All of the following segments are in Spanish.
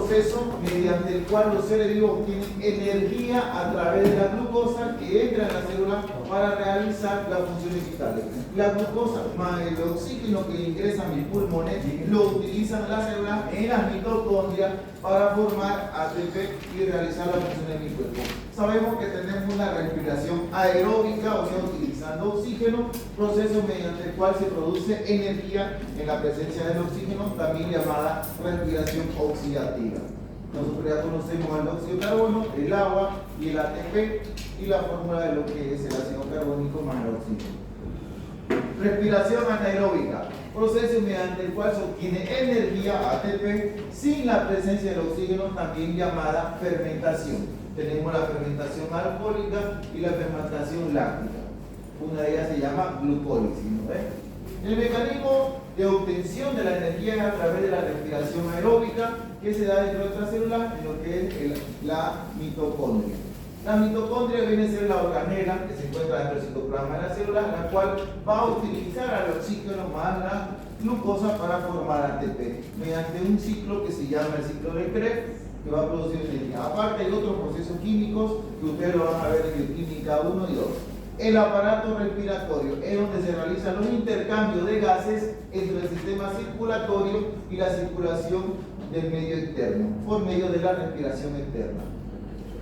proceso mediante el cual los seres vivos obtienen energía a través de la glucosa que entra en la célula para realizar las funciones vitales. La glucosa más el oxígeno que ingresa a mis pulmones lo utilizan las células en las mitocondrias para formar ATP y realizar las funciones de mi cuerpo. Sabemos que tenemos una respiración aeróbica, o sea, utilizando oxígeno, proceso mediante el cual se produce energía en la presencia del oxígeno, también llamada respiración oxidativa. Nosotros ya conocemos el óxido de carbono, el agua y el ATP y la fórmula de lo que es el ácido carbónico más el oxígeno. Respiración anaeróbica, proceso mediante el cual se obtiene energía ATP sin la presencia del oxígeno, también llamada fermentación. Tenemos la fermentación alcohólica y la fermentación láctica. Una de ellas se llama glucólisis, ¿no ves? El mecanismo de obtención de la energía es a través de la respiración aeróbica que se da dentro de nuestras células en lo que es la mitocondria. La mitocondria viene a ser la organela que se encuentra dentro del citoplasma de la célula, la cual va a utilizar al oxígeno más la glucosa para formar ATP mediante un ciclo que se llama el ciclo de Krebs, que va a producir energía. Aparte hay otros procesos químicos que ustedes lo van a ver en bioquímica 1 y 2. El aparato respiratorio es donde se realizan los intercambios de gases entre el sistema circulatorio y la circulación del medio externo, por medio de la respiración externa.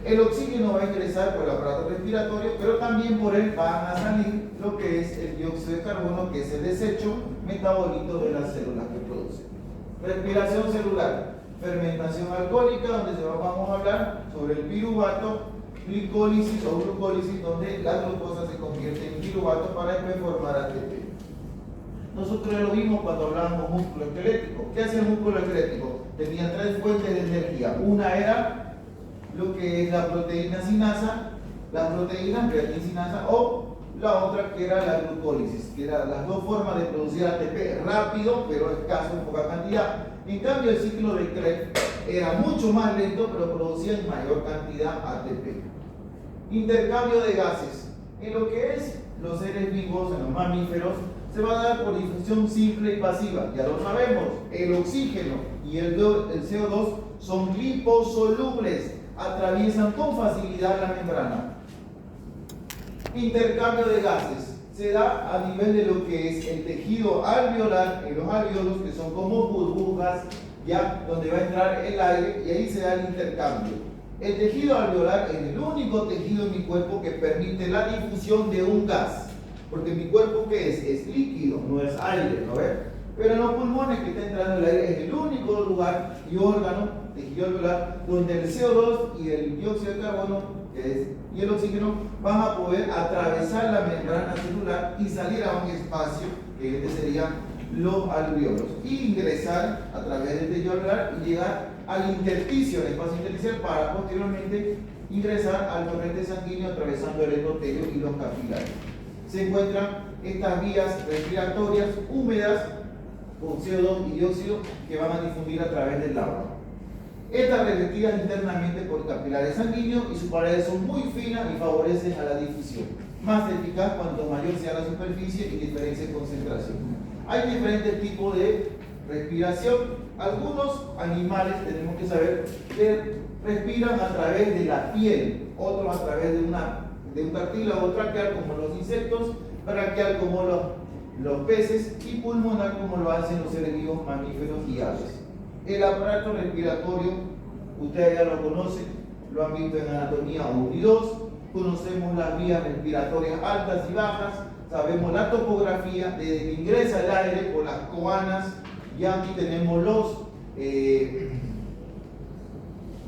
El oxígeno va a ingresar por el aparato respiratorio, pero también por él van a salir lo que es el dióxido de carbono, que es el desecho metabolito de las células que produce. Respiración celular, fermentación alcohólica, donde vamos a hablar sobre el piruvato, glicólisis o glucólisis, donde la glucosa se convierte en piruvato para después formar ATP. Nosotros lo vimos cuando hablábamos músculo esquelético. ¿Qué hace el músculo esquelético? Tenía tres fuentes de energía. Una era lo que es la proteína sinasa, la proteína creatinsinasa, o la otra que era la glucólisis, que eran las dos formas de producir ATP rápido pero escaso en poca cantidad. En cambio el ciclo de Krebs era mucho más lento pero producía en mayor cantidad ATP. Intercambio de gases. En lo que es los seres vivos, en los mamíferos, se va a dar por difusión simple y pasiva. Ya lo sabemos, el oxígeno y el CO2 son liposolubles, atraviesan con facilidad la membrana. Intercambio de gases se da a nivel de lo que es el tejido alveolar, en los alveolos, que son como burbujas, ya donde va a entrar el aire, y ahí se da el intercambio. El tejido alveolar es el único tejido en mi cuerpo que permite la difusión de un gas, porque mi cuerpo, ¿qué es? Es líquido, no es aire, ¿no ves? Pero en los pulmones que está entrando el aire es el único lugar y órgano, tejido alveolar, donde el CO2 y el dióxido de carbono y el oxígeno van a poder atravesar la membrana celular y salir a un espacio, que este serían los alveolos, y ingresar a través del tejido alveolar y llegar al intersticio, el espacio intersticial, para posteriormente ingresar al torrente sanguíneo atravesando el endotelio y los capilares. Se encuentran estas vías respiratorias húmedas con CO2 y dióxido que van a difundir a través del agua. Estas revestidas internamente por capilares sanguíneos y sus paredes son muy finas y favorecen a la difusión. Más eficaz cuanto mayor sea la superficie y diferencia en concentración. Hay diferentes tipos de respiración. Algunos animales, tenemos que saber, que respiran a través de la piel, otros a través de un cartílago traqueal como los insectos, braquial como los peces y pulmonar como lo hacen los seres vivos, mamíferos y aves. El aparato respiratorio, ustedes ya lo conocen, lo han visto en anatomía 1 y 2, conocemos las vías respiratorias altas y bajas, sabemos la topografía, desde que ingresa el aire por las coanas, y aquí tenemos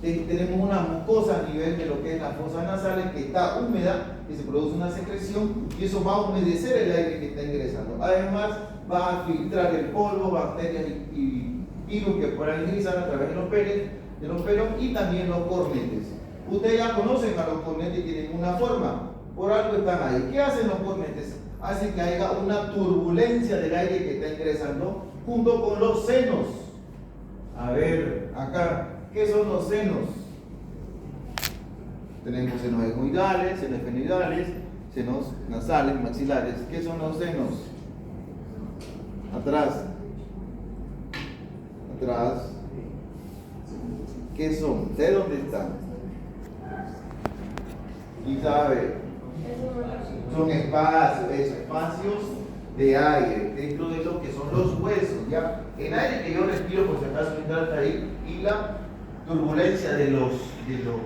tenemos una mucosa a nivel de lo que es las fosas nasales que está húmeda, que se produce una secreción y eso va a humedecer el aire que está ingresando. Además va a filtrar el polvo, bacterias y virus que puedan ingresar a través de los pelos y también los cornetes. Ustedes ya conocen a los cornetes, tienen una forma, por algo están ahí. ¿Qué hacen los cornetes? Hacen que haya una turbulencia del aire que está ingresando junto con los senos. A ver, acá, ¿qué son los senos? Tenemos senos esmoidales, senos esfenoidales, senos nasales, maxilares. ¿Qué son los senos? Atrás. ¿Qué son? ¿De dónde están? Quizás, a ver, son espacios de aire dentro de lo que son los huesos, ¿ya? El aire que yo respiro, por si acaso entra hasta ahí, y la turbulencia de los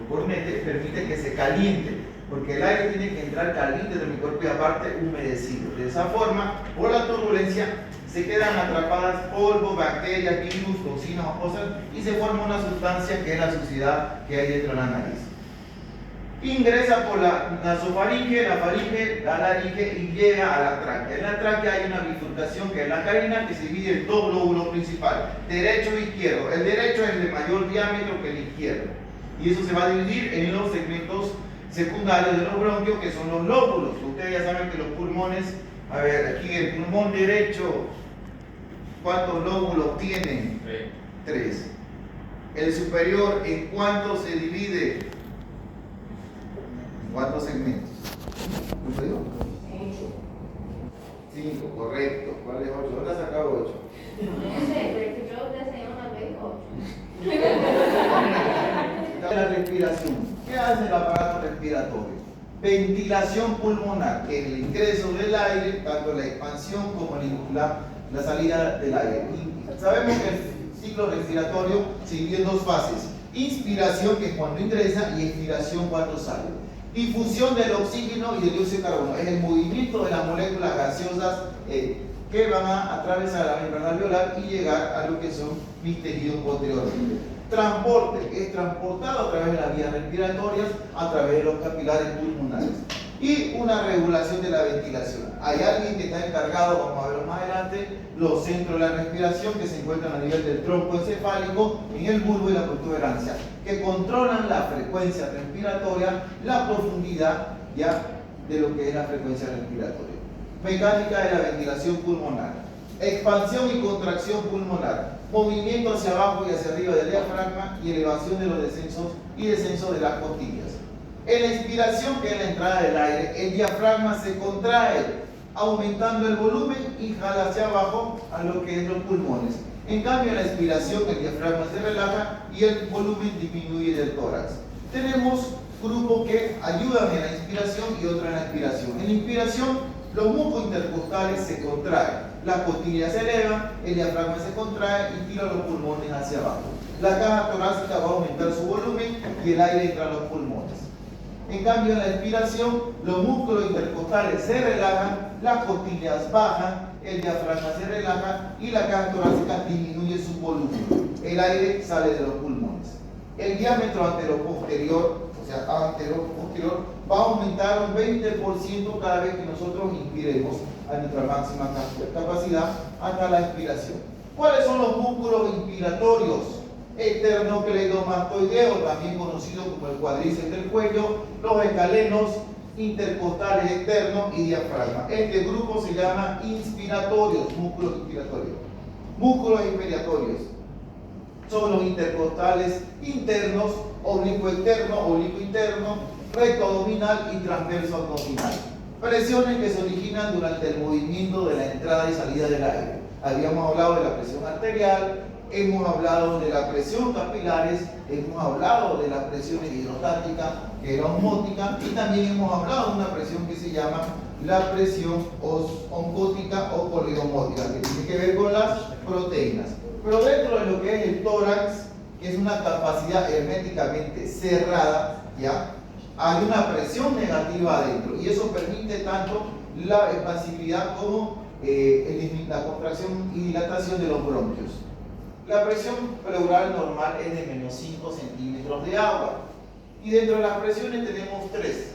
cornetes permite que se caliente, porque el aire tiene que entrar caliente de mi cuerpo y aparte humedecido. De esa forma, por la turbulencia, se quedan atrapadas polvo, bacterias, virus, toxinas o cosas y se forma una sustancia que es la suciedad que hay dentro de la nariz. Ingresa por la nasofaringe, la faringe, la laringe y llega a la tráquea. En la tráquea hay una bifurcación que es la carina que se divide en dos lóbulos principales, derecho e izquierdo. El derecho es el de mayor diámetro que el izquierdo y eso se va a dividir en los segmentos secundarios de los bronquios que son los lóbulos. Ustedes ya saben que los pulmones, a ver, aquí el pulmón derecho, ¿cuántos lóbulos tienen? 3. El superior, ¿en cuánto se divide? ¿En cuántos segmentos? ¿Cuánto digo? 5, correcto. ¿Cuál es 8? ¿Dónde has sacado 8? La respiración. ¿Qué hace el aparato respiratorio? Ventilación pulmonar, el ingreso del aire, tanto la expansión como la salida del aire. Y sabemos que el ciclo respiratorio se divide en dos fases: inspiración, que es cuando ingresa, y expiración, cuando sale. Difusión del oxígeno y del dióxido de carbono, es el movimiento de las moléculas gaseosas que van a atravesar la membrana alveolar y llegar a lo que son mis tejidos posteriormente. Transporte, es transportado a través de las vías respiratorias, a través de los capilares pulmonares. Y una regulación de la ventilación. Hay alguien que está encargado, vamos a verlo más adelante, los centros de la respiración que se encuentran a nivel del tronco encefálico, en el bulbo y la protuberancia, que controlan la frecuencia respiratoria, la profundidad ya de lo que es la frecuencia respiratoria. Mecánica de la ventilación pulmonar. Expansión y contracción pulmonar. Movimiento hacia abajo y hacia arriba del diafragma y elevación de los descensos y descensos de las costillas. En la inspiración, que es la entrada del aire, el diafragma se contrae, aumentando el volumen y jala hacia abajo a lo que es los pulmones. En cambio, en la expiración, el diafragma se relaja y el volumen disminuye del tórax. Tenemos grupos que ayudan en la inspiración y otros en la expiración. En la inspiración, los músculos intercostales se contraen, las costillas se elevan, el diafragma se contrae y tira los pulmones hacia abajo. La caja torácica va a aumentar su volumen y el aire entra a los pulmones. En cambio, en la expiración, los músculos intercostales se relajan, las costillas bajan, el diafragma se relaja y la caja torácica disminuye su volumen. El aire sale de los pulmones. El diámetro anteroposterior, o sea, anteroposterior, va a aumentar un 20% cada vez que nosotros inspiremos a nuestra máxima capacidad hasta la expiración. ¿Cuáles son los músculos inspiratorios? Esternocleidomastoideo, también conocido como el cuádriceps del cuello, los escalenos intercostales externos y diafragma. Este grupo se llama inspiratorios, músculos inspiratorios. Músculos expiratorios son los intercostales internos, oblicuo externo, oblicuo interno, recto abdominal y transverso abdominal. Presiones que se originan durante el movimiento de la entrada y salida del aire. Habíamos hablado de la presión arterial, hemos hablado de la presión capilares, hemos hablado de las presiones hidrostáticas, que era osmótica, y también hemos hablado de una presión que se llama la presión oncótica o poliomótica, que tiene que ver con las proteínas. Pero dentro de lo que es el tórax, que es una capacidad herméticamente cerrada, ¿ya? Hay una presión negativa adentro, y eso permite tanto la expansividad como la contracción y dilatación de los bronquios. La presión pleural normal es de menos 5 centímetros de agua. Y dentro de las presiones tenemos 3.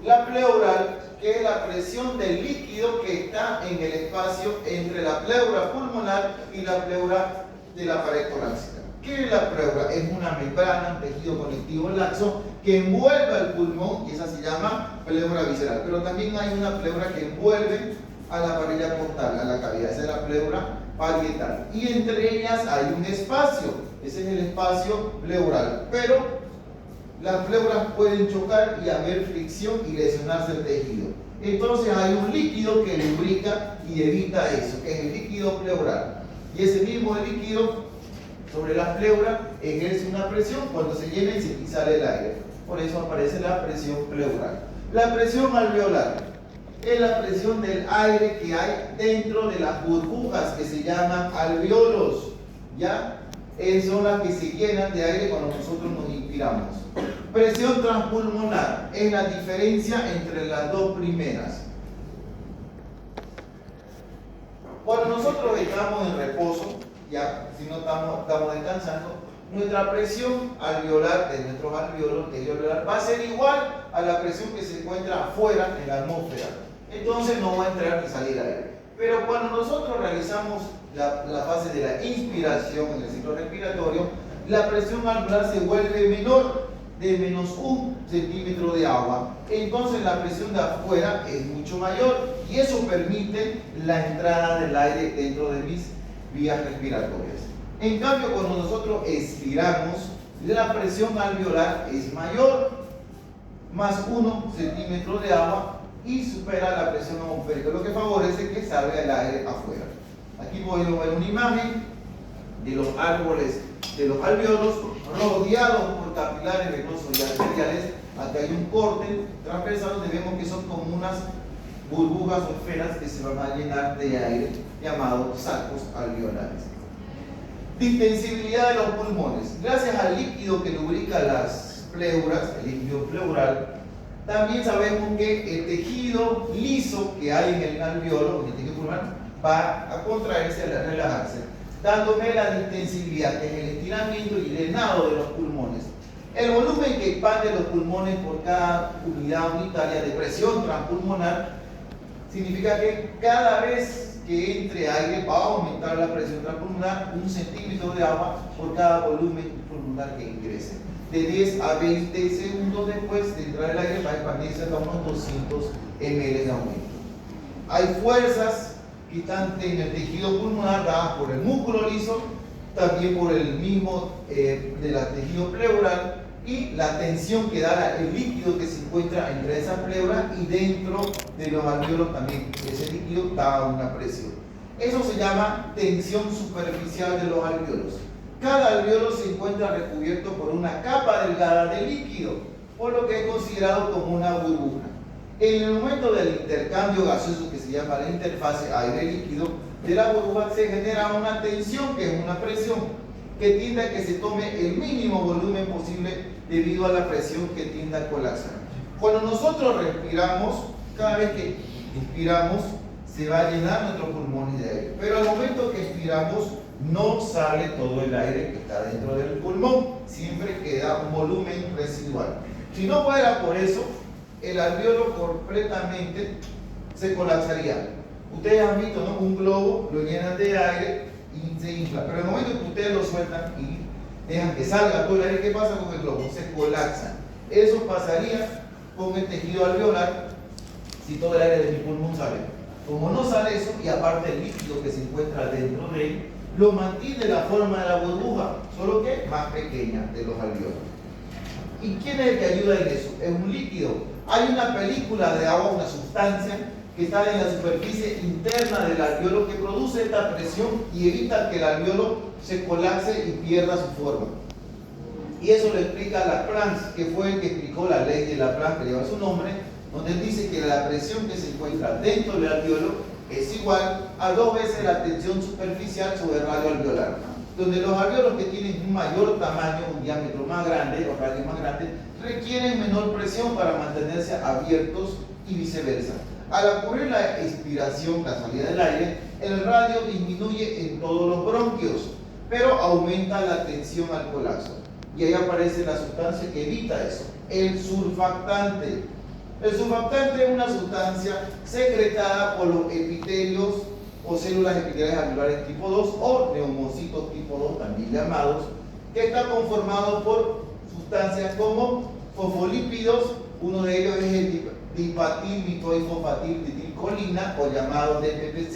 La pleural, que es la presión del líquido que está en el espacio entre la pleura pulmonar y la pleura de la pared torácica. ¿Qué es la pleura? Es una membrana, un tejido conectivo laxo que envuelve al pulmón, y esa se llama pleura visceral. Pero también hay una pleura que envuelve a la parilla costal, a la cavidad. Esa es la pleura parietal. Y entre ellas hay un espacio. Ese es el espacio pleural. Pero las pleuras pueden chocar y haber fricción y lesionarse el tejido. Entonces hay un líquido que lubrica y evita eso, que es el líquido pleural. Y ese mismo líquido sobre la pleura, ejerce una presión cuando se llena y sale el aire. Por eso aparece la presión pleural. La presión alveolar es la presión del aire que hay dentro de las burbujas que se llaman alveolos, ¿ya? Son las que se llenan de aire cuando nosotros nos inspiramos. Presión transpulmonar es la diferencia entre las dos primeras. Cuando nosotros estamos en reposo, ya, si no estamos descansando, nuestra presión alveolar de nuestros alveolos, alveolar, va a ser igual a la presión que se encuentra afuera en la atmósfera. Entonces no va a entrar ni salir aire. Pero cuando nosotros realizamos la fase de la inspiración en el ciclo respiratorio, la presión alveolar se vuelve menor, de menos 1 centímetro de agua. Entonces la presión de afuera es mucho mayor y eso permite la entrada del aire dentro de mis vías respiratorias. En cambio, cuando nosotros expiramos, la presión alveolar es mayor, más 1 centímetro de agua, y supera la presión atmosférica, lo que favorece que salga el aire afuera. Aquí podemos ver una imagen de los árboles de los alveolos rodeados por capilares venosos y arteriales. Acá hay un corte transversal donde vemos que son como unas burbujas o esferas que se van a llenar de aire, llamados sacos alveolares. Distensibilidad de los pulmones. Gracias al líquido que lubrica las pleuras, el líquido pleural, también sabemos que el tejido liso que hay en el alveolo, en el tejido pulmonar, va a contraerse, a relajarse, dándome la distensibilidad, que es el estiramiento y drenado de los pulmones. El volumen que expande los pulmones por cada unidad unitaria de presión transpulmonar significa que cada vez que entre aire va a aumentar la presión transpulmonar 1 centímetro de agua por cada volumen pulmonar que ingrese. De 10 a 20 segundos después de entrar el aire va a expandirse hasta unos 200 ml de aumento. Hay fuerzas que están en el tejido pulmonar dadas por el músculo liso, también por el mismo del tejido pleural, y la tensión que da el líquido que se encuentra entre esas pleuras y dentro de los alveolos también. Ese líquido da una presión. Eso se llama tensión superficial de los alveolos. Cada alveolo se encuentra recubierto por una capa delgada de líquido, por lo que es considerado como una burbuja. En el momento del intercambio gaseoso, que se llama la interfase aire-líquido, de la burbuja se genera una tensión, que es una presión, que tiende a que se tome el mínimo volumen posible debido a la presión que tiende a colapsar. Cuando nosotros respiramos, cada vez que inspiramos, se va a llenar nuestros pulmones de aire. Pero al momento que expiramos, no sale todo el aire que está dentro del pulmón, siempre queda un volumen residual. Si no fuera por eso, el alveolo completamente se colapsaría. Ustedes han visto, ¿no? Un globo lo llenan de aire y se infla, pero en el momento que ustedes lo sueltan y dejan que salga todo el aire, ¿qué pasa con el globo? Se colapsa. Eso pasaría con el tejido alveolar si todo el aire de mi pulmón sale. Como no sale eso, y aparte el líquido que se encuentra dentro de él, lo mantiene la forma de la burbuja, solo que más pequeña de los alveolos. ¿Y quién es el que ayuda en eso? Es un líquido. Hay una película de agua, una sustancia que está en la superficie interna del alveolo que produce esta presión y evita que el alveolo se colapse y pierda su forma. Y eso lo explica Laplace, que fue el que explicó la ley de Laplace, que lleva su nombre, donde dice que la presión que se encuentra dentro del alveolo es igual a 2 veces la tensión superficial sobre el radio alveolar, donde los alveolos que tienen un mayor tamaño, un diámetro más grande o radio más grande, requieren menor presión para mantenerse abiertos y viceversa. Al ocurrir la expiración, la salida del aire, el radio disminuye en todos los bronquios, pero aumenta la tensión al colapso. Y ahí aparece la sustancia que evita eso, el surfactante. El surfactante es una sustancia secretada por los epitelios o células epiteliales alveolares tipo 2 o neumocitos tipo 2, también llamados, que está conformado por sustancias como fosfolípidos, uno de ellos es el dipatil-mitoisfosfatil-ditilcolina o llamado DPPC,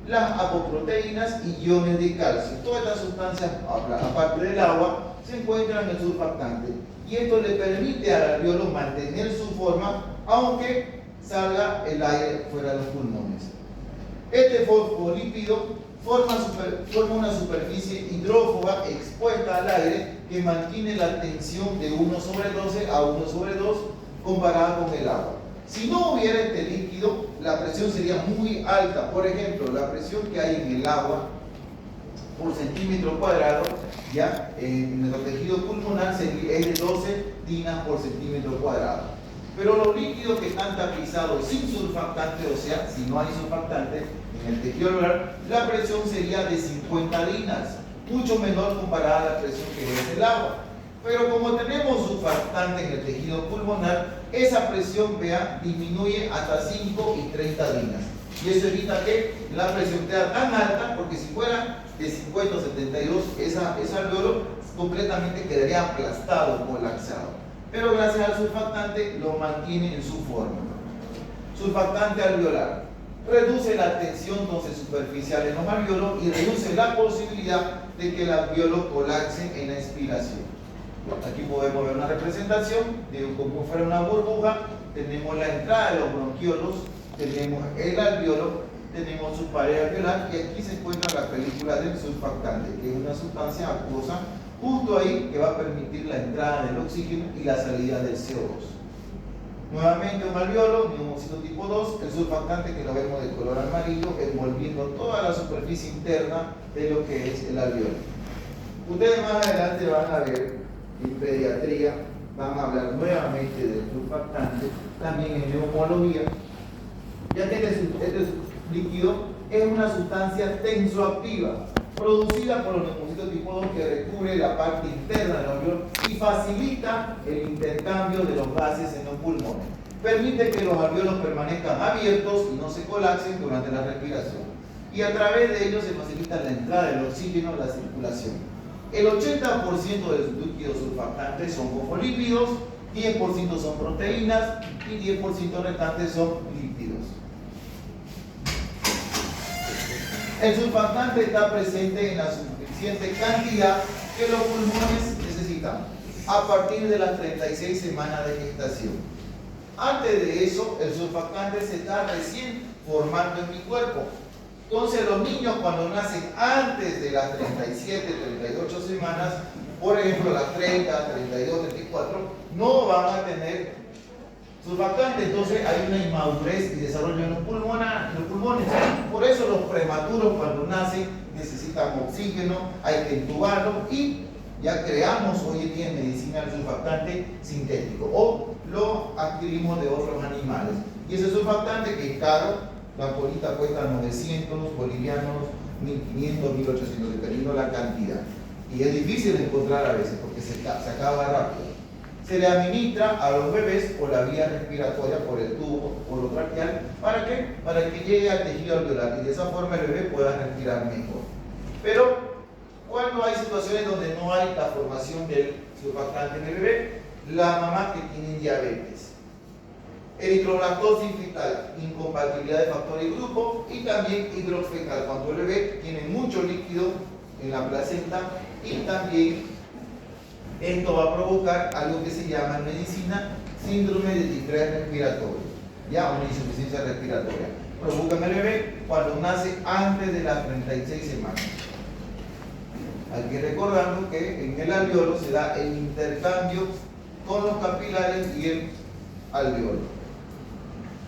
las apoproteínas y iones de calcio. Todas estas sustancias, aparte del agua, se encuentran en el surfactante y esto le permite al alveolo mantener su forma aunque salga el aire fuera de los pulmones. Este fosfolípido forma una superficie hidrófoba expuesta al aire que mantiene la tensión de 1/12 a 1/2 comparada con el agua. Si no hubiera este líquido, la presión sería muy alta. Por ejemplo, la presión que hay en el agua por centímetro cuadrado, ya en nuestro tejido pulmonar es de 12 dinas por centímetro cuadrado. Pero los líquidos que están tapizados sin surfactante, o sea, si no hay surfactante en el tejido alveolar, la presión sería de 50 dinas, mucho menor comparada a la presión que es el agua. Pero como tenemos surfactante en el tejido pulmonar, esa presión, vean, disminuye hasta 5 y 30 dinas. Y eso evita que la presión quede tan alta, porque si fuera de 50 o 72, ese alveolo completamente quedaría aplastado, colapsado. Pero gracias al surfactante lo mantiene en su forma. Surfactante alveolar reduce la tensión entonces superficial en los alveolos y reduce la posibilidad de que el alveolo colapse en la expiración. Aquí podemos ver una representación de como fuera una burbuja. Tenemos la entrada de los bronquiolos, tenemos el alveolo, tenemos su pared alveolar y aquí se encuentra la película del surfactante, que es una sustancia acuosa justo ahí que va a permitir la entrada del oxígeno y la salida del CO2. Nuevamente un alveolo, neumocito tipo 2, el surfactante que lo vemos de color amarillo envolviendo toda la superficie interna de lo que es el alveolo. Ustedes más adelante van a ver en pediatría, van a hablar nuevamente del surfactante, también en neumología, ya que este líquido es una sustancia tensoactiva producida por los neumocitos tipo 2 que recubre la parte interna del alveolo y facilita el intercambio de los gases en los pulmones. Permite que los alveolos permanezcan abiertos y no se colapsen durante la respiración. Y a través de ellos se facilita la entrada del oxígeno en la circulación. El 80% de los líquidos surfactantes son fosfolípidos, 10% son proteínas y 10% restantes son lípidos. El surfactante está presente en la suficiente cantidad que los pulmones necesitan a partir de las 36 semanas de gestación. Antes de eso, el surfactante se está recién formando en mi cuerpo. Entonces, los niños cuando nacen antes de las 37, 38 semanas, por ejemplo, las 30, 32, 34, no van a tener surfactante. Entonces, hay una inmadurez y desarrollo en los pulmones. Por eso, los prematuros cuando nacen necesitan oxígeno, hay que intubarlos y ya creamos hoy en día en medicina el surfactante sintético o lo adquirimos de otros animales. Y ese surfactante que es caro, la ampollita cuesta 900 bolivianos, 1500, 1800, dependiendo la cantidad. Y es difícil de encontrar a veces porque se acaba rápido. Se le administra a los bebés por la vía respiratoria, por el tubo, por lo traqueal. ¿Para qué? Para que llegue al tejido alveolar y de esa forma el bebé pueda respirar mejor. Pero cuando hay situaciones donde no hay la formación del surfactante en el bebé, la mamá que tiene diabetes, eritrolactosis fetal, incompatibilidad de factor y grupo, y también hidroxfetal, cuando el bebé tiene mucho líquido en la placenta, y también esto va a provocar algo que se llama en medicina síndrome de distrés respiratorio, ya una insuficiencia respiratoria. Provoca en el bebé cuando nace antes de las 36 semanas. Hay que recordar que en el alveolo se da el intercambio con los capilares y el alveolo.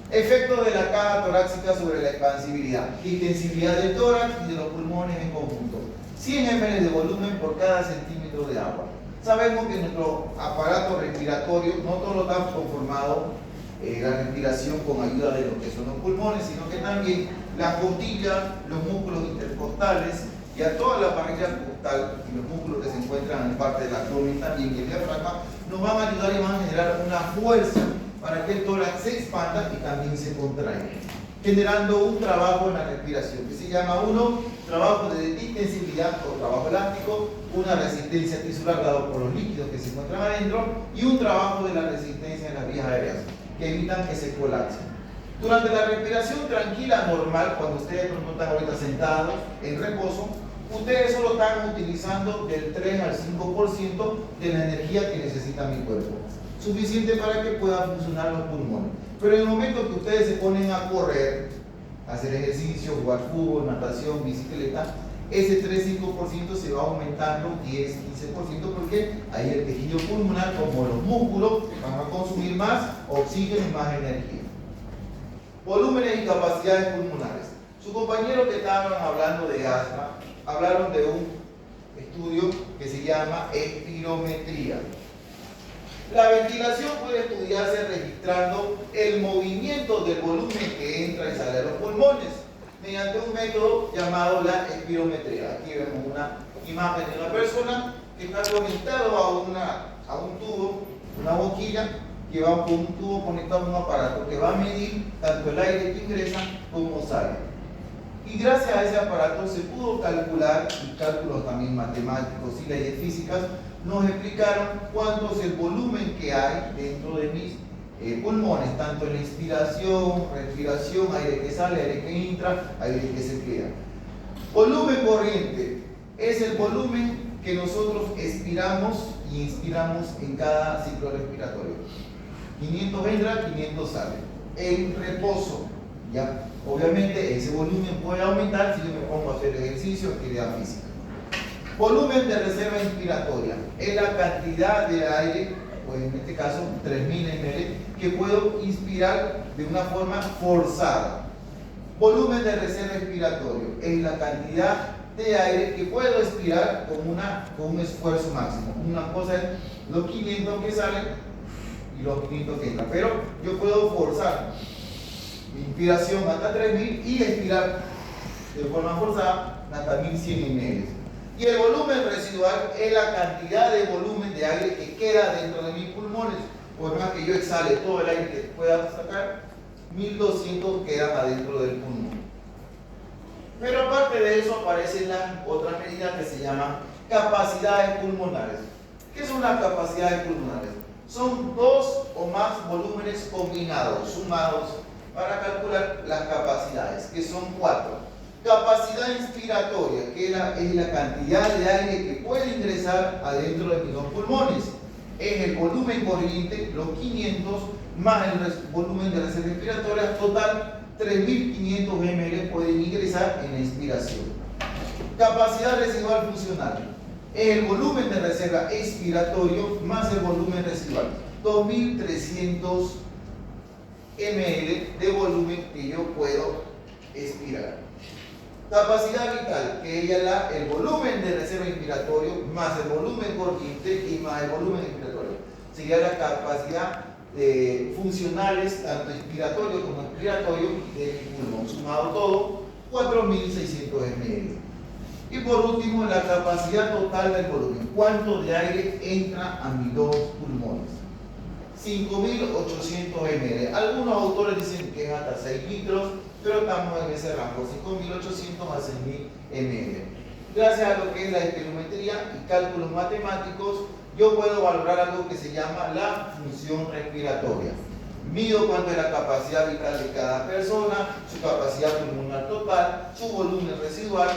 Efecto de la caja torácica sobre la expansibilidad, intensibilidad del tórax y de los pulmones en conjunto. 100 ml de volumen por cada centímetro de agua. Sabemos que nuestro aparato respiratorio no todo está conformado la respiración con ayuda de lo que son los pulmones, sino que también la costilla, los músculos intercostales y a toda la parrilla costal y los músculos que se encuentran en parte de la abdomen también y el diafragma nos van a ayudar y van a generar una fuerza para que el tórax se expanda y también se contraiga, generando un trabajo en la respiración que se llama trabajo de distensibilidad o trabajo elástico, una resistencia tisular dado por los líquidos que se encuentran adentro y un trabajo de la resistencia en las vías aéreas que evitan que se colapsen. Durante la respiración tranquila normal, cuando ustedes no están ahorita sentados en reposo, ustedes solo están utilizando del 3 al 5% de la energía que necesita mi cuerpo, suficiente para que puedan funcionar los pulmones. Pero en el momento que ustedes se ponen a correr, hacer ejercicio, jugar fútbol, natación, bicicleta, ese 3-5% se va aumentando 10-15% porque ahí el tejido pulmonar, como los músculos, van a consumir más oxígeno y más energía. Volúmenes y capacidades pulmonares. Sus compañeros que estaban hablando de asma hablaron de un estudio que se llama espirometría. La ventilación puede estudiarse registrando el movimiento del volumen que entra y sale de los pulmones mediante un método llamado la espirometría. Aquí vemos una imagen de una persona que está conectado a un tubo, una boquilla, que va con un tubo conectado a un aparato que va a medir tanto el aire que ingresa como sale. Y gracias a ese aparato se pudo calcular, y cálculos también matemáticos y leyes físicas nos explicaron cuánto es el volumen que hay dentro de mis pulmones, tanto en la inspiración, respiración, aire que sale, aire que entra, aire que se queda. Volumen corriente es el volumen que nosotros expiramos y inspiramos en cada ciclo respiratorio. 500 entra, 500 sale. En reposo, ¿ya? Obviamente ese volumen puede aumentar si yo me pongo a hacer ejercicio, actividad física. Volumen de reserva inspiratoria es la cantidad de aire, pues en este caso 3000 ml, que puedo inspirar de una forma forzada. Volumen de reserva inspiratorio es la cantidad de aire que puedo expirar con un esfuerzo máximo. Una cosa es los 500 que salen y los 500 que entran, pero yo puedo forzar mi inspiración hasta 3000 y expirar de forma forzada hasta 1100 ml. Y el volumen residual es la cantidad de volumen de aire que queda dentro de mis pulmones. Por más que yo exhale todo el aire que pueda sacar, 1200 quedan adentro del pulmón. Pero aparte de eso aparecen las otras medidas que se llaman capacidades pulmonares. ¿Qué son las capacidades pulmonares? Son dos o más volúmenes combinados, sumados, para calcular las capacidades, que son 4. Capacidad inspiratoria, que es la cantidad de aire que puede ingresar adentro de mis dos pulmones. Es el volumen corriente, los 500, más el volumen de reserva inspiratoria, total 3500 ml pueden ingresar en la inspiración. Capacidad residual funcional es el volumen de reserva expiratorio más el volumen residual, 2300 ml de volumen que yo puedo expirar. Capacidad vital, que es el volumen de reserva inspiratorio más el volumen corriente y más el volumen expiratorio. Sería la capacidad funcionales, tanto inspiratorio como expiratorio, del pulmón. Sumado todo, 4600 ml. Y por último, la capacidad total del volumen. ¿Cuánto de aire entra a mis dos pulmones? 5800 ml. Algunos autores dicen que es hasta 6 litros, pero estamos en ese rango, 5800 a 6000 ml. Gracias a lo que es la espirometría y cálculos matemáticos, yo puedo valorar algo que se llama la función respiratoria. Mido cuánto es la capacidad vital de cada persona, su capacidad pulmonar total, su volumen residual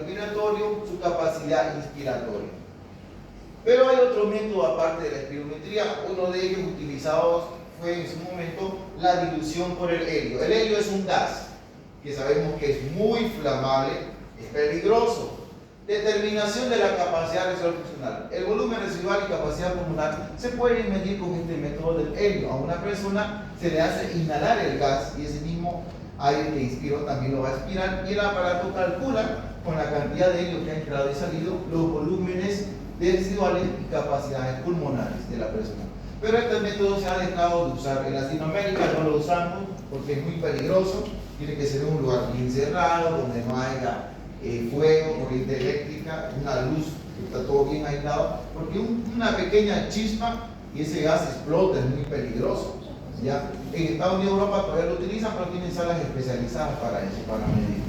inspiratorio, su capacidad inspiratoria. Pero hay otro método aparte de la espirometría. Uno de ellos utilizados fue en su momento la dilución por el helio. El helio es un gas que sabemos que es muy inflamable, es peligroso. Determinación de la capacidad residual funcional. El volumen residual y capacidad pulmonar se pueden medir con este método del helio. A una persona se le hace inhalar el gas y ese mismo aire que inspiró también lo va a expirar, y el aparato calcula con la cantidad de helio que ha entrado y salido los volúmenes residuales y capacidades pulmonares de la persona. Pero este método se ha dejado de usar. En Latinoamérica no lo usamos porque es muy peligroso. Tiene que ser en un lugar bien cerrado, donde no haya fuego, corriente eléctrica, una luz, que está todo bien aislado, porque una pequeña chispa y ese gas explota, es muy peligroso. ¿Ya? En Estados Unidos y Europa todavía lo utilizan, pero tienen salas especializadas para eso, para medir.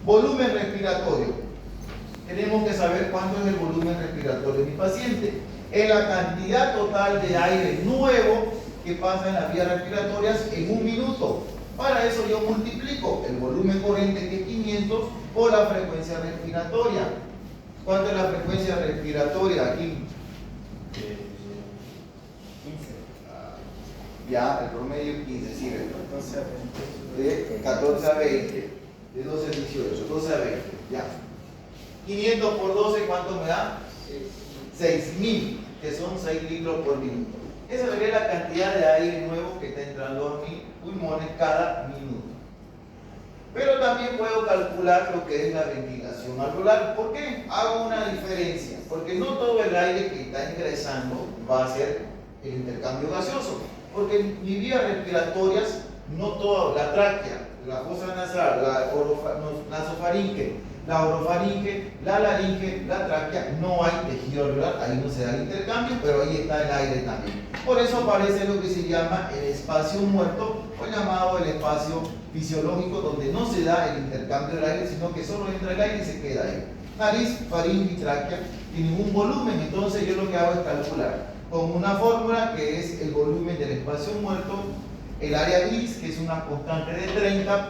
Volumen respiratorio. Tenemos que saber cuánto es el volumen respiratorio de mi paciente. Es la cantidad total de aire nuevo que pasa en las vías respiratorias en un minuto. Para eso yo multiplico el volumen corriente, que es 500, por la frecuencia respiratoria. ¿Cuánto es la frecuencia respiratoria aquí? 15. Ya, el promedio 15, sí, de 14 a 20, de 12 a 18, 12 a 20, ya. 500 por 12, ¿cuánto me da? 6.000, que son 6 litros por minuto. Esa sería la cantidad de aire nuevo que está entrando a mis pulmones cada minuto. Pero también puedo calcular lo que es la ventilación alveolar. ¿Por qué? Hago una diferencia. Porque no todo el aire que está ingresando va a ser el intercambio gaseoso. Porque en mis vías respiratorias, no toda la tráquea, la fosa nasal, la nasofaringe, la orofaringe, la laringe, la tráquea, no hay tejido alveolar, ahí no se da el intercambio, pero ahí está el aire también. Por eso aparece lo que se llama el espacio muerto, o llamado el espacio fisiológico, donde no se da el intercambio del aire, sino que solo entra el aire y se queda ahí. Nariz, faringe y tráquea tienen un volumen, entonces yo lo que hago es calcular con una fórmula que es el volumen del espacio muerto, el área gris, que es una constante de 30,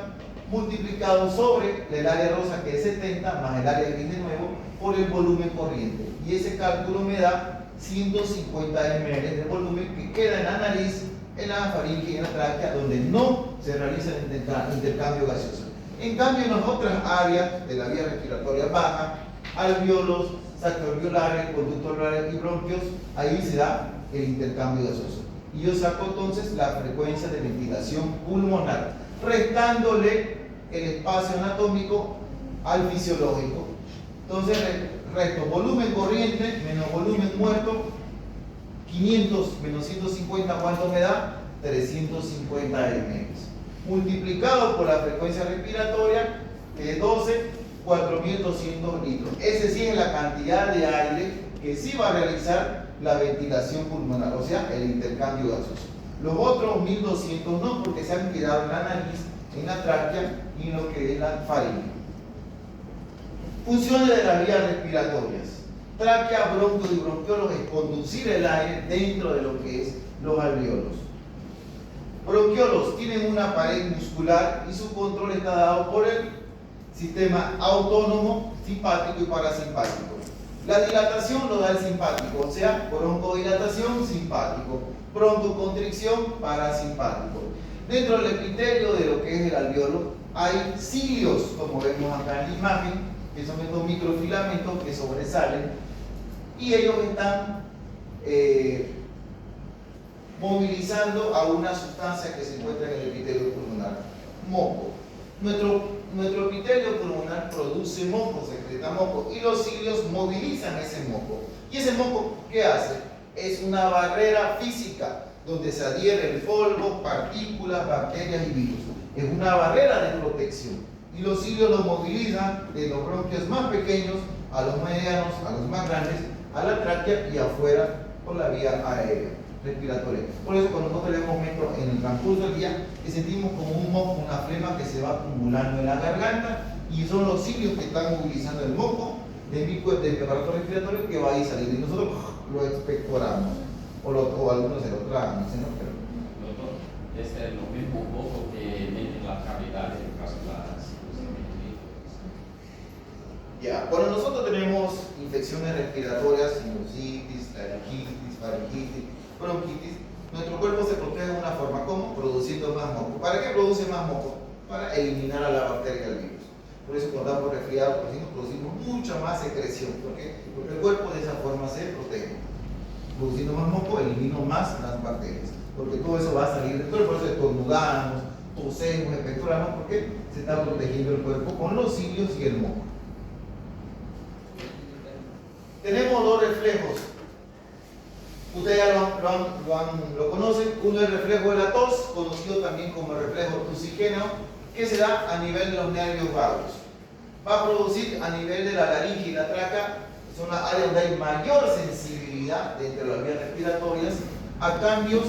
multiplicado sobre el área rosa, que es 70, más el área gris de nuevo, por el volumen corriente. Y ese cálculo me da 150 ml de volumen que queda en la nariz, en la faringe y en la tráquea, donde no se realiza el intercambio gaseoso. En cambio, en las otras áreas de la vía respiratoria baja, alveolos, sacroalveolares, conductos alveolares y bronquios, ahí se da el intercambio gaseoso. Y yo saco entonces la frecuencia de ventilación pulmonar, restándole el espacio anatómico al fisiológico. Entonces resto volumen corriente menos volumen muerto, 500 menos 150, ¿cuánto me da? 350 ml. Multiplicado por la frecuencia respiratoria, que es 12, 4.200 litros. Ese sí es la cantidad de aire que sí va a realizar la ventilación pulmonar, o sea, el intercambio gaseoso. Los otros 1.200 no, porque se han quedado en la nariz, en la tráquea y en lo que es la faringe. Funciones de las vías respiratorias. Tráquea, bronquios y bronquiolos es conducir el aire dentro de lo que es los alveolos. Bronquiolos tienen una pared muscular y su control está dado por el sistema autónomo, simpático y parasimpático. La dilatación lo da el simpático, o sea, broncodilatación, simpático. Broncoconstricción, parasimpático. Dentro del epitelio de lo que es el alveolo hay cilios, como vemos acá en la imagen, que son estos microfilamentos que sobresalen y ellos están movilizando a una sustancia que se encuentra en el epitelio pulmonar, moco. Nuestro epitelio pulmonar produce moco, secreta moco, y los cilios movilizan ese moco. ¿Y ese moco qué hace? Es una barrera física donde se adhiere el polvo, partículas, bacterias y virus. Es una barrera de protección. Y los cilios lo movilizan de los bronquios más pequeños a los medianos, a los más grandes, a la tráquea y afuera por la vía aérea respiratoria. Por eso cuando nosotros tenemos momentos en el transcurso del día que sentimos como un moco, una flema que se va acumulando en la garganta, y son los cilios que están movilizando el moco del aparato respiratorio que va a ir saliendo y nosotros lo expectoramos o algunos se lo tragan, ¿no? Pero es lo mismo un poco que en las cavidades, en el caso de las ya, cuando nosotros tenemos infecciones respiratorias, sinusitis, laringitis, faringitis, bronquitis, nuestro cuerpo se protege de una forma, ¿cómo? Produciendo más moco. ¿Para qué produce más moco? Para eliminar a la bacteria y al virus. Por eso cuando estamos resfriados producimos mucha más secreción. ¿Por qué? Porque el cuerpo de esa forma se protege. Produciendo más moco, elimino más las bacterias. Porque todo eso va a salir del cuerpo, por eso estornudamos, tosemos, expectoramos, porque se está protegiendo el cuerpo con los cilios y el moco. Tenemos dos reflejos. Ustedes ya lo conocen. Uno es el reflejo de la tos, conocido también como el reflejo tusígeno, que se da a nivel de los nervios vagos. Va a producir a nivel de la laringe y la tráquea, son las áreas donde hay mayor sensibilidad dentro de las vías respiratorias a cambios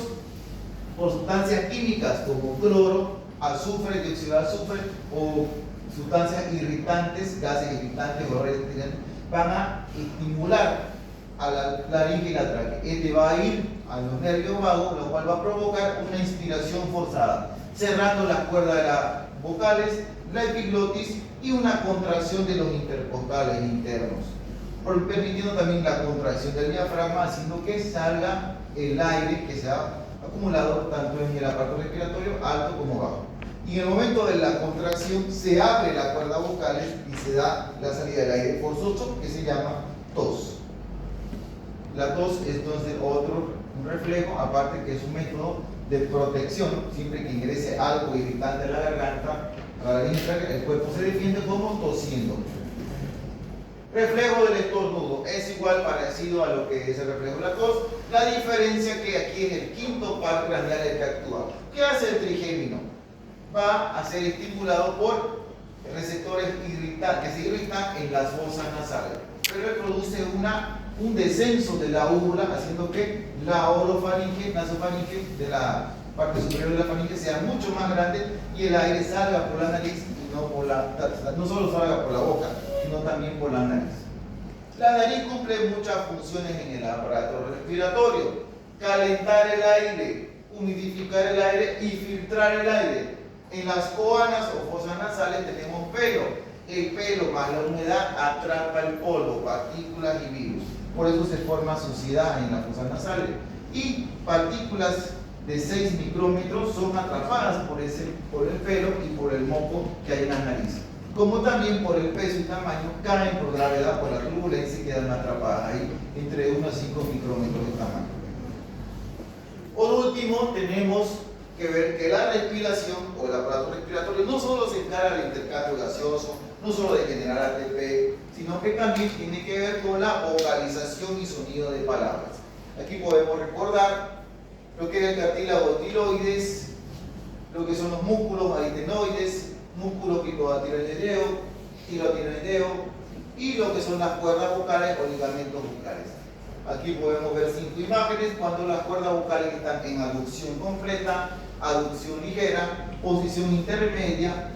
por sustancias químicas como cloro, azufre, dióxido de azufre o sustancias irritantes, gases irritantes o van a estimular a la laringe y la tráquea. Este va a ir a los nervios vagos, lo cual va a provocar una inspiración forzada, cerrando las cuerdas de las vocales, la epiglotis y una contracción de los intercostales internos, permitiendo también la contracción del diafragma, haciendo que salga el aire que se va acumulado tanto en el aparato respiratorio alto como bajo. Y en el momento de la contracción se abre la cuerda vocales y se da la salida del aire forzoso, que se llama tos. La tos es entonces un reflejo, aparte que es un método de protección. Siempre que ingrese algo irritante a la garganta, a la laringe, el cuerpo se defiende como tosiendo. Reflejo del estornudo es igual, parecido a lo que es el reflejo de la tos. La diferencia que aquí en el quinto par craneal es que actúa. ¿Qué hace el trigémino? Va a ser estimulado por receptores que se irritan en las fosas nasales, pero produce un descenso de la úvula, haciendo que la orofaringe, nasofaringe de la parte superior de la faringe sea mucho más grande y el aire salga por la nariz y no solo salga por la boca, sino también por la nariz. La nariz cumple muchas funciones en el aparato respiratorio: calentar el aire, humidificar el aire y filtrar el aire. En las coanas o fosas nasales tenemos pelo. El pelo más la humedad atrapa el polvo, partículas y virus. Por eso se forma suciedad en las fosas nasales. Y partículas de 6 micrómetros son atrapadas por el pelo y por el moco que hay en la nariz. Como también por el peso y tamaño caen por gravedad, por la turbulencia, y quedan atrapadas ahí entre 1 a 5 micrómetros de tamaño. Por último, tenemos que ver que la respiración o el aparato respiratorio no solo se encarga del intercambio gaseoso, no solo de generar ATP, sino que también tiene que ver con la vocalización y sonido de palabras. Aquí podemos recordar lo que es el cartílago tiroides, lo que son los músculos aritenoides, músculo picoatiroideo, tirotiroideo, y lo que son las cuerdas vocales o ligamentos vocales. Aquí podemos ver 5 imágenes cuando las cuerdas vocales están en aducción completa, aducción ligera, posición intermedia,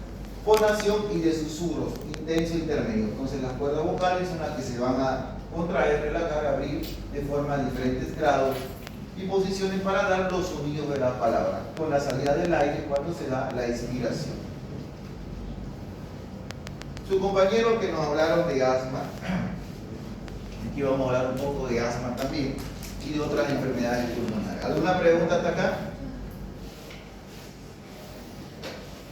fonación y de susurros, intenso e intermedio. Entonces las cuerdas vocales son las que se van a contraer, relajar, abrir de forma a diferentes grados y posiciones para dar los sonidos de la palabra, con la salida del aire cuando se da la expiración. Sus compañeros que nos hablaron de asma, aquí vamos a hablar un poco de asma también y de otras enfermedades pulmonares. ¿Alguna pregunta hasta acá?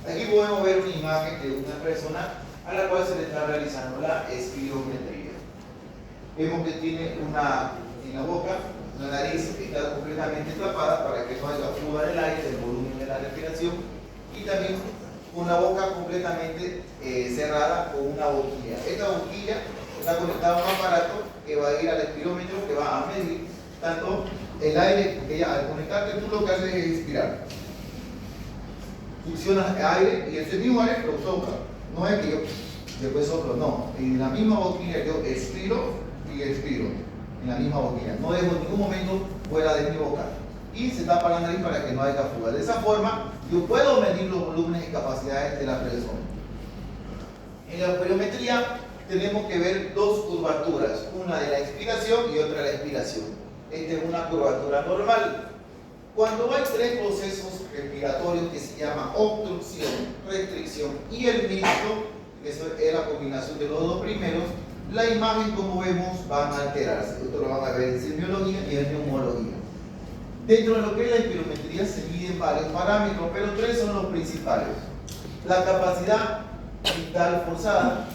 Aquí podemos ver una imagen de una persona a la cual se le está realizando la espirometría. Vemos que tiene en la boca, la nariz está completamente tapada para que no haya fuga del aire, del volumen de la respiración, y también una boca completamente cerrada con una boquilla. Esta boquilla está conectada a un aparato que va a ir al espirómetro, que va a medir tanto el aire, que al conectarte tú lo que haces es expirar. Funciona el aire y ese mismo aire lo sopla. No es que yo después soplo, no. En la misma boquilla yo expiro y expiro. En la misma boquilla. No dejo en ningún momento fuera de mi boca. Y se tapa la nariz para que no haya fuga. De esa forma yo puedo medir los volúmenes y capacidades de la persona. En la espirometría tenemos que ver dos curvaturas, una de la expiración y otra de la expiración. Esta es una curvatura normal. Cuando hay 3 procesos respiratorios que se llama obstrucción, restricción y el mixto, que eso es la combinación de los dos primeros, la imagen, como vemos, va a alterarse. Esto lo van a ver en semiología y en neumología. Dentro de lo que es la espirometría se miden varios parámetros, pero 3 son los principales: la capacidad vital forzada,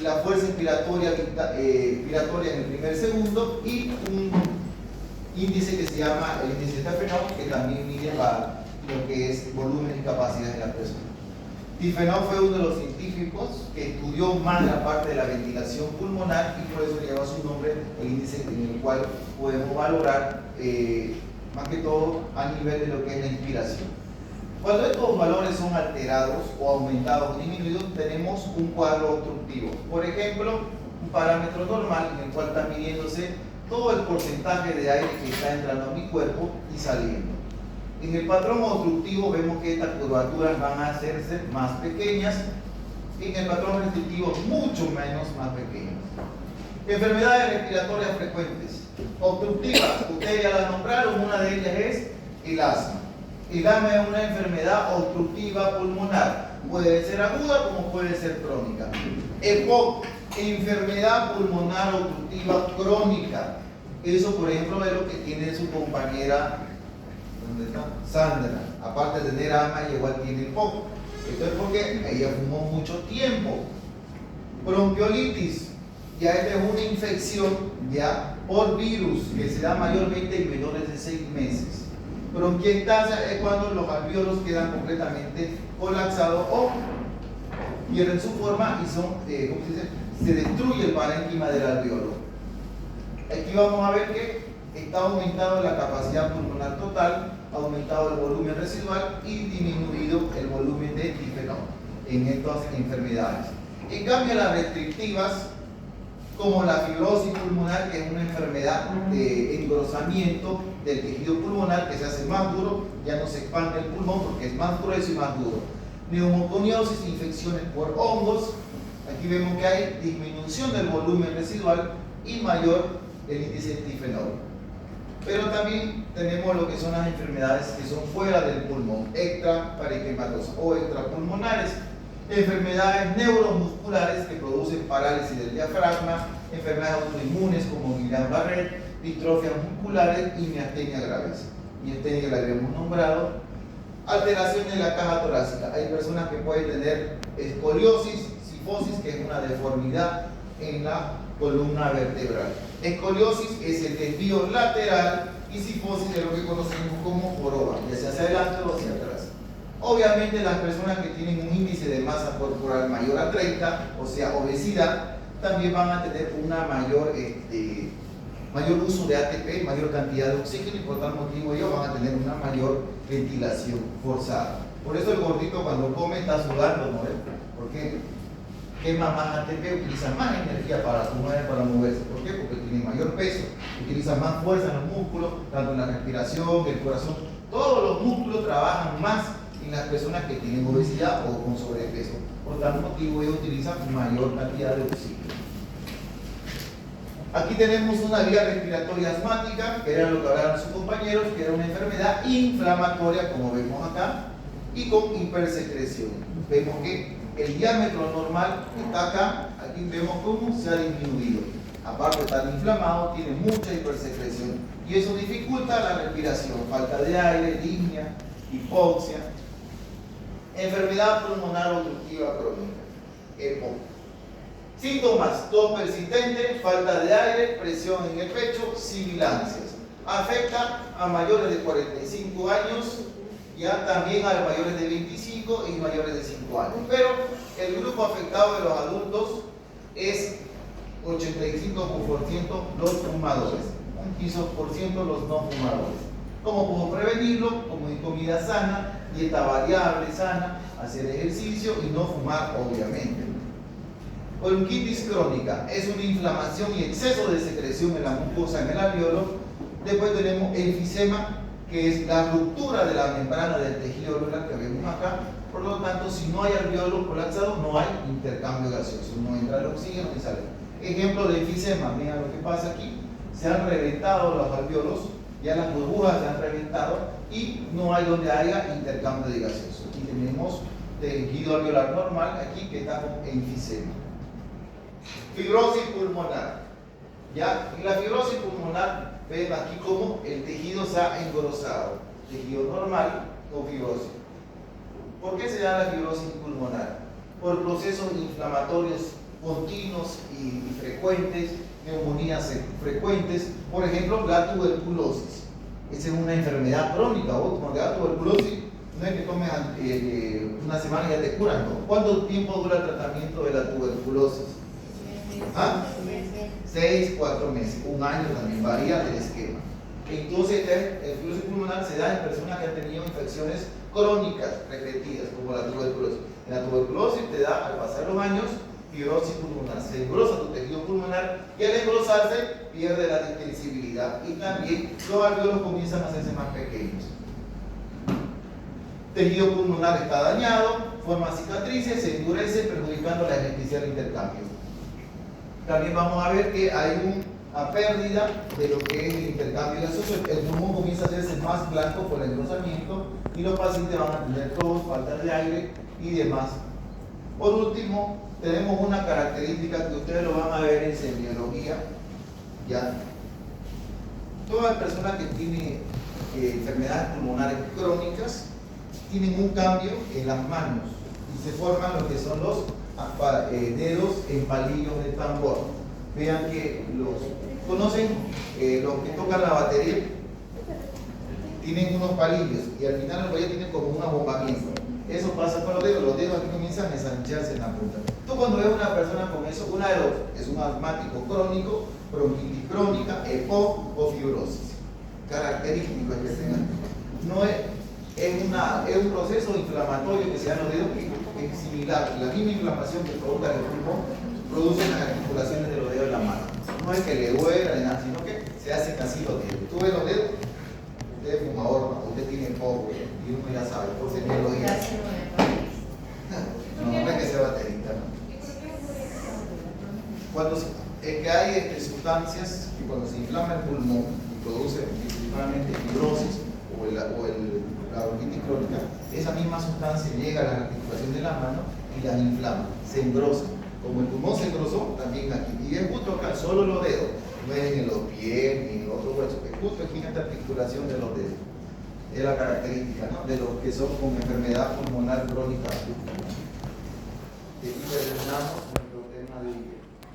la fuerza inspiratoria en el primer segundo y un índice que se llama el índice de Tifenau, que también mide para lo que es volumen y capacidad de la persona. Tifenau fue uno de los científicos que estudió más la parte de la ventilación pulmonar y por eso lleva su nombre, el índice en el cual podemos valorar más que todo a nivel de lo que es la inspiración. Cuando estos valores son alterados o aumentados o disminuidos, tenemos un cuadro obstructivo. Por ejemplo, un parámetro normal en el cual está midiéndose todo el porcentaje de aire que está entrando a mi cuerpo y saliendo. En el patrón obstructivo vemos que estas curvaturas van a hacerse más pequeñas, y en el patrón restrictivo mucho menos, más pequeñas. Enfermedades respiratorias frecuentes. Obstructivas, ustedes ya las nombraron, una de ellas es el asma. El asma es una enfermedad obstructiva pulmonar. Puede ser aguda como puede ser crónica. EPOC, enfermedad pulmonar obstructiva crónica. Eso, por ejemplo, es lo que tiene su compañera ¿Dónde está? Sandra, aparte de tener asma, igual tiene poco. Esto es porque ella fumó mucho tiempo. Bronquiolitis, ya esta es una infección ya por virus que se da mayormente en menores de 6 meses. Bronquiectasia es cuando los alvéolos quedan completamente colapsados o pierden su forma y son, ¿cómo se dice? Se destruye el parénquima del alvéolo. Aquí vamos a ver que está aumentado la capacidad pulmonar total, aumentado el volumen residual y disminuido el volumen de difenol en estas enfermedades. En cambio, las restrictivas, como la fibrosis pulmonar, que es una enfermedad de engrosamiento del tejido pulmonar que se hace más duro, ya no se expande el pulmón porque es más grueso y más duro. Neumoconiosis, infecciones por hongos. Aquí vemos que hay disminución del volumen residual y mayor el índice de difenol. Pero también tenemos lo que son las enfermedades que son fuera del pulmón, extraparenquimatosas o extrapulmonares. Enfermedades neuromusculares que producen parálisis del diafragma, enfermedades autoinmunes como Guillain-Barré, distrofias musculares y miastenia gravis. Miastenia que la habíamos nombrado. Alteraciones de la caja torácica. Hay personas que pueden tener escoliosis, cifosis, que es una deformidad en la columna vertebral. Escoliosis es el desvío lateral y cifosis es lo que conocemos como joroba, ya sea hacia adelante o hacia atrás. Obviamente las personas que tienen un índice de masa corporal mayor a 30, o sea obesidad, también van a tener una mayor uso de ATP, mayor cantidad de oxígeno y por tal motivo ellos van a tener una mayor ventilación forzada. Por eso el gordito cuando come está sudando, ¿no? Porque quema más ATP, utiliza más energía para moverse. ¿Por qué? Porque tiene mayor peso, utiliza más fuerza en los músculos, tanto en la respiración, el corazón. Todos los músculos trabajan más en las personas que tienen obesidad o con sobrepeso. Por tal motivo ellos utilizan mayor cantidad de oxígeno. Aquí tenemos una vía respiratoria asmática, que era lo que hablaron sus compañeros, que era una enfermedad inflamatoria, como vemos acá, y con hipersecreción. Vemos que el diámetro normal está acá, aquí vemos cómo se ha disminuido. Aparte de estar inflamado, tiene mucha hipersecreción y eso dificulta la respiración, falta de aire, disnea, hipoxia. Enfermedad pulmonar obstructiva crónica, EPOC. Síntomas: tos persistente, falta de aire, presión en el pecho, sibilancias. Afecta a mayores de 45 años, ya también a los mayores de 25 y mayores de 5 años. Pero el grupo afectado de los adultos es 85% los fumadores, un 15% los no fumadores. ¿Cómo puedo prevenirlo? Comer comida sana, dieta variable sana, hacer ejercicio y no fumar, obviamente. Bronquitis crónica es una inflamación y exceso de secreción en la mucosa, en el alvéolo. Después tenemos enfisema, que es la ruptura de la membrana del tejido alveolar que vemos acá. Por lo tanto, si no hay alvéolo colapsado, no hay intercambio gaseoso, no entra el oxígeno ni sale. Ejemplo de enfisema, vean lo que pasa aquí. Se han reventado los alvéolos, ya las burbujas se han reventado y no hay donde haya intercambio de gaseoso. Aquí tenemos tejido alveolar normal, aquí que está con enfisema. Fibrosis pulmonar. ¿Ya? Y la fibrosis pulmonar, ven aquí como el tejido se ha engrosado. Tejido normal o fibrosis. ¿Por qué se da la fibrosis pulmonar? Por procesos inflamatorios continuos y frecuentes, neumonías frecuentes, por ejemplo, la tuberculosis. Esa es una enfermedad crónica, porque la tuberculosis no es que tomes una semana y ya te curan, ¿no? ¿Cuánto tiempo dura el tratamiento de la tuberculosis? 6, 4 meses, un año también, varía del esquema. Entonces, el fibrosis pulmonar se da en personas que han tenido infecciones crónicas repetidas, como la tuberculosis. La tuberculosis te da, al pasar los años, fibrosis pulmonar. Se engrosa tu tejido pulmonar y al engrosarse pierde la distensibilidad y también los alvéolos comienzan a hacerse más pequeños. Tejido pulmonar está dañado, forma cicatrices, se endurece, perjudicando la elasticidad del intercambio. También vamos a ver que hay una pérdida de lo que es el intercambio gaseoso. El pulmón comienza a hacerse más blanco por el engrosamiento y los pacientes van a tener tos, falta de aire y demás. Por último, tenemos una característica que ustedes lo van a ver en semiología. ¿Ya? Toda persona que tiene enfermedades pulmonares crónicas tienen un cambio en las manos y se forman lo que son los dedos en palillos de tambor. Vean que ¿conocen los que tocan la batería? Tienen unos palillos y al final el cuello tiene como un abombamiento. Eso pasa con los dedos aquí comienzan a ensancharse en la punta. Tú cuando ves a una persona con eso, una de dos, es un asmático crónico, bronquitis crónica, EPOC o fibrosis. Característico que tengan. No es un proceso inflamatorio que se da en los dedos que es similar. La misma inflamación que provoca el pulmón produce en las articulaciones de los dedos de la mano. No es que le duela ni nada, sino que se hacen así los dedos. Tú ves los dedos, usted es fumador, usted tiene poco y uno ya sabe, por ser lo diga. No es que sea baterista, ¿no? Cuando es que hay sustancias que cuando se inflama el pulmón y produce principalmente fibrosis o la bronquitis crónica, esa misma sustancia llega a las articulaciones de la mano y las inflama, se engrosa. Como el pulmón se engrosó, también aquí. Y es justo acá, solo los dedos, no es en los pies ni en el otro hueso, es justo aquí en esta articulación de los dedos. Es la característica, ¿no?, de los que son con enfermedad pulmonar crónica. Y terminamos con el problema de